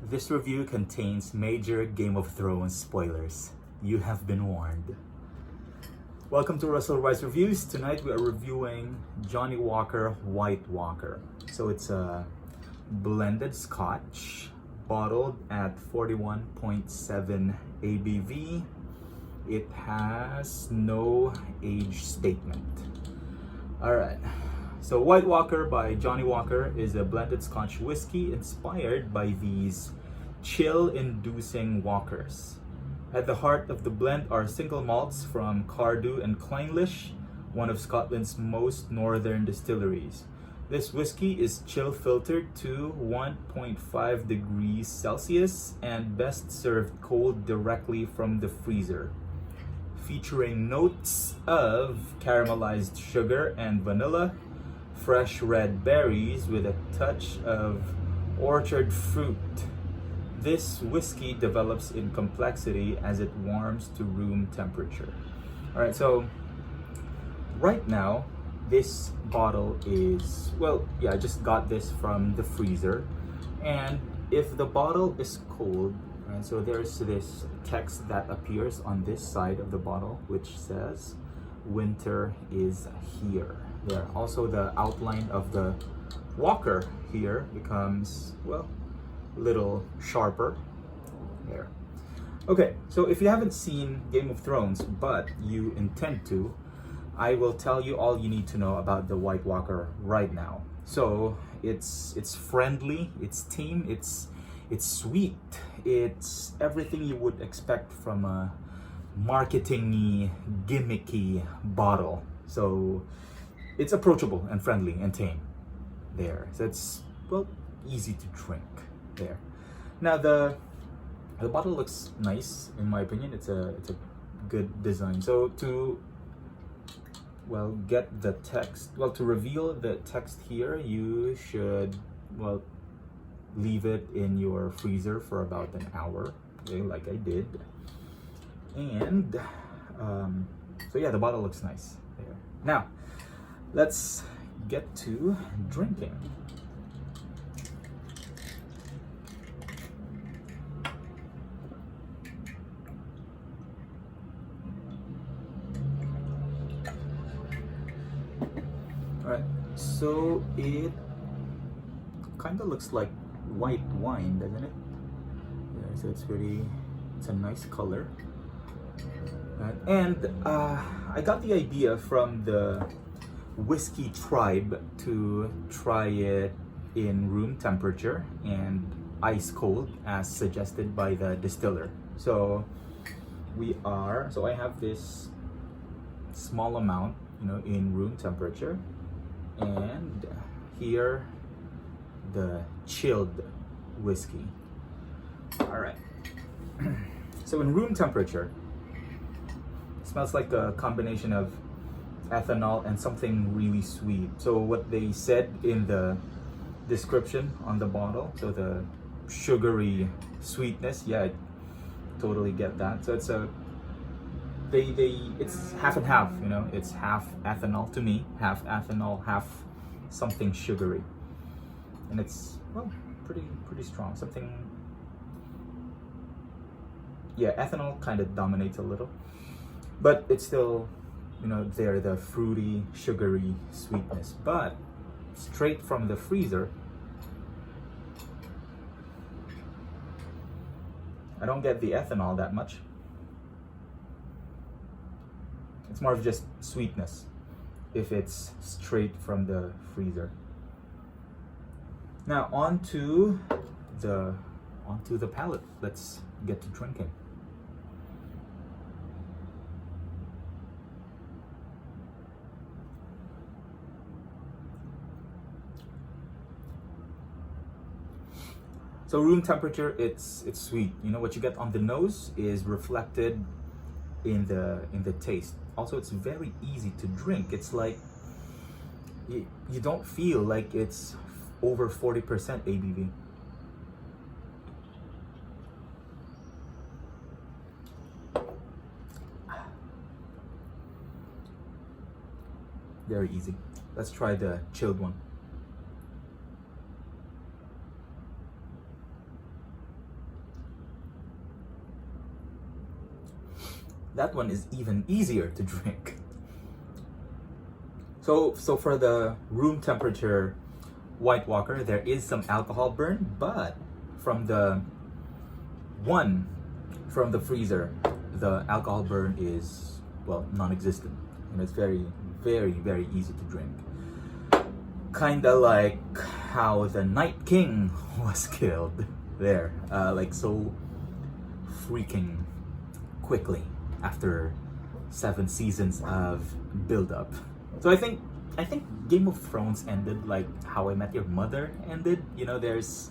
This review contains major Game of Thrones spoilers. You have been warned. Welcome to Russell Rice Reviews. Tonight we are reviewing Johnnie Walker White Walker. So it's a blended scotch bottled at 41.7 ABV. It has no age statement. Alright, so White Walker by Johnnie Walker is a blended Scotch whiskey inspired by these chill-inducing walkers. At the heart of the blend are single malts from Cardew and Clynelish, one of Scotland's most northern distilleries. This whiskey is chill filtered to 1.5 degrees Celsius and best served cold directly from the freezer. Featuring notes of caramelized sugar and vanilla, fresh red berries with a touch of orchard fruit. This whiskey develops in complexity as it warms to room temperature. All right, so right now, this bottle is, I just got this from the freezer. And if the bottle is cold, and so there's this text that appears on this side of the bottle which says winter is here. There also the outline of the walker here becomes a little sharper there. Okay, so if you haven't seen Game of Thrones but you intend to, I will tell you all you need to know about the White Walker right now. So it's friendly, it's tame, it's sweet, it's everything you would expect from a marketing-y, gimmicky bottle. So it's approachable and friendly and tame there. So it's easy to drink there. Now the bottle looks nice in my opinion. It's a good design. So to get the text, to reveal the text here, you should leave it in your freezer for about an hour, okay, like I did. And the bottle looks nice there. Now let's get to drinking. Alright, so it kind of looks like white wine, doesn't it? Yeah, so it's a nice color. And I got the idea from the Whiskey Tribe to try it in room temperature and ice cold as suggested by the distiller. So I have this small amount, in room temperature, and here the chilled whiskey. All right. So in room temperature, it smells like a combination of ethanol and something really sweet. So what they said in the description on the bottle, so the sugary sweetness, I totally get that. So it's it's half and half, it's half ethanol to me, half ethanol, half something sugary. And it's pretty strong. Ethanol kind of dominates a little, but it's still the fruity, sugary sweetness. But straight from the freezer, I don't get the ethanol that much. It's more of just sweetness if it's straight from the freezer. Now onto the palate. Let's get to drinking. So room temperature, it's sweet. What you get on the nose is reflected in the taste. Also, it's very easy to drink. It's like you don't feel like it's over 40% ABV. Very easy. Let's try the chilled one. that one is even easier to drink. So for the room temperature White Walker, there is some alcohol burn, but from the one from the freezer, the alcohol burn is, well, non-existent. And it's very, very, very easy to drink. Kinda like how the Night King was killed there, like so freaking quickly after 7 seasons of build-up. So I think Game of Thrones ended like How I Met Your Mother ended. You know, there's,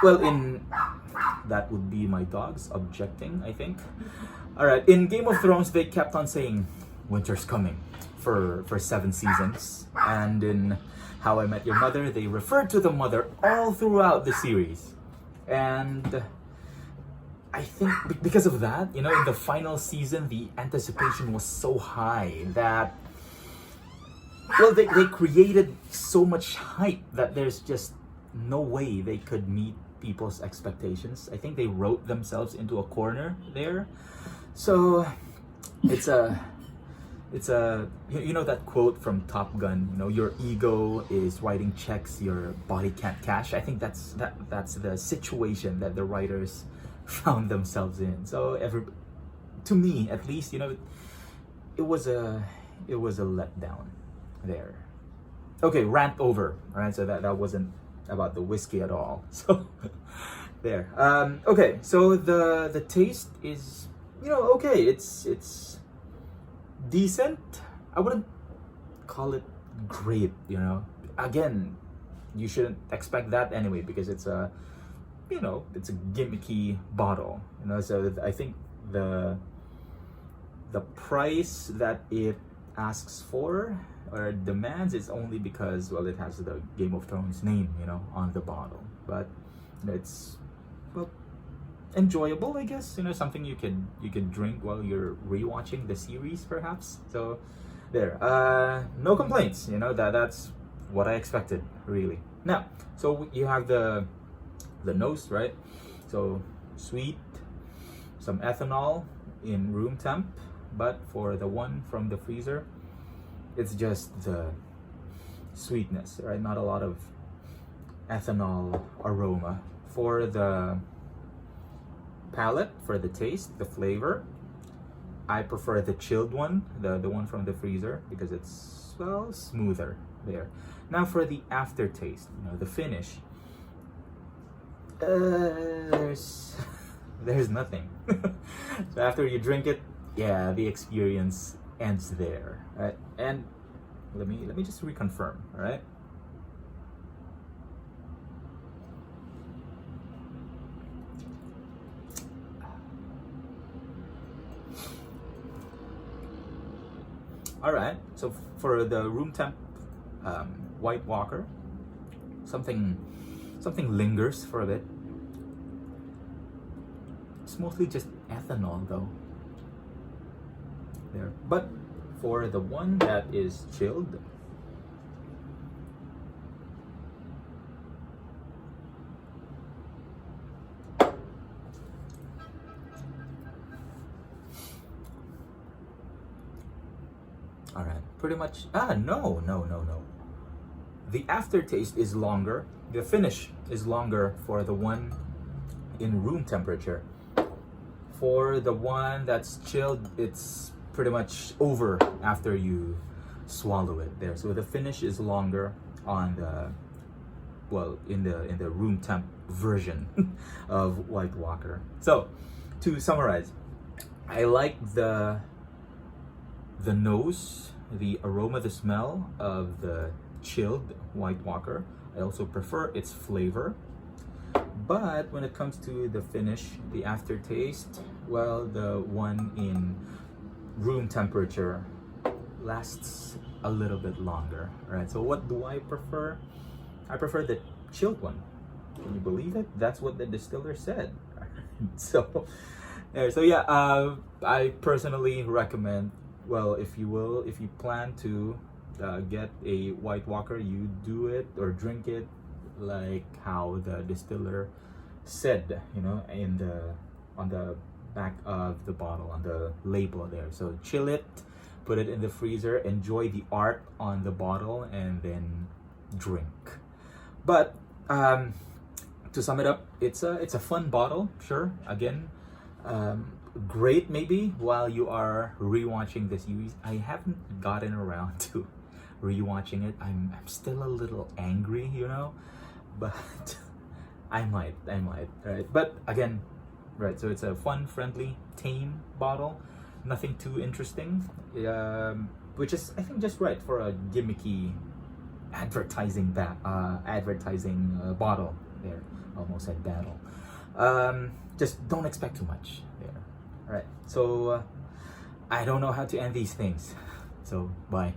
well, in that would be my dogs objecting, I think. All right, in Game of Thrones they kept on saying winter's coming for 7 seasons, and in How I Met Your Mother they referred to the mother all throughout the series. And I think because of that, you know, in the final season the anticipation was so high that, well, they created so much hype that there's just no way they could meet people's expectations. I think they wrote themselves into a corner there. So it's a you know that quote from Top Gun, you know, your ego is writing checks your body can't cash. I think that's the situation that the writers found themselves in. So to me at least, you know, it was a letdown there. Okay, rant over. All right, so that wasn't about the whiskey at all. So there. Okay, so the taste is, you know, okay. It's decent. I wouldn't call it great. You know, again, you shouldn't expect that anyway because it's a, you know, it's a gimmicky bottle. You know, so I think the price that it asks for or demands is only because, well, it has the Game of Thrones name, you know, on the bottle. But it's, well, enjoyable, I guess. You know, something you can drink while you're rewatching the series, perhaps. So there, no complaints. You know, that's what I expected, really. Now, so you have the nose, right? So sweet, some ethanol in room temp, but for the one from the freezer, it's just the sweetness, right? Not a lot of ethanol aroma. For the palate, for the taste, the flavor, I prefer the chilled one, the one from the freezer, because it's, well, smoother there. Now for the aftertaste, you know, the finish, there's nothing. So after you drink it, yeah, the experience ends there, right? And let me just reconfirm, all right? All right, so for the room temp White Walker, something lingers for a bit. It's mostly just ethanol though there. But for the one that is chilled, all right, pretty much, no. The aftertaste is longer, the finish is longer for the one in room temperature. For the one that's chilled, it's pretty much over after you swallow it there. So the finish is longer on the, well, in the room temp version of White Walker. So to summarize, I like the nose, the aroma, the smell of the chilled White Walker. I also prefer its flavor. But when it comes to the finish, the aftertaste, well, the one in room temperature lasts a little bit longer. Alright, so what do I prefer? I prefer the chilled one. Can you believe it? That's what the distiller said. So yeah, I personally recommend, well, if you plan to get a White Walker, you do it or drink it like how the distiller said, you know, on the back of the bottle, on the label there. So chill it, put it in the freezer, enjoy the art on the bottle, and then drink. But to sum it up, it's a fun bottle, sure. Again, great maybe while you are rewatching this series. I haven't gotten around to rewatching it. I'm still a little angry, but I might, right? But again, right? So it's a fun, friendly, tame bottle. Nothing too interesting, which is I think just right for a gimmicky advertising bottle there. Almost said battle. Just don't expect too much there. All right. So I don't know how to end these things. So bye.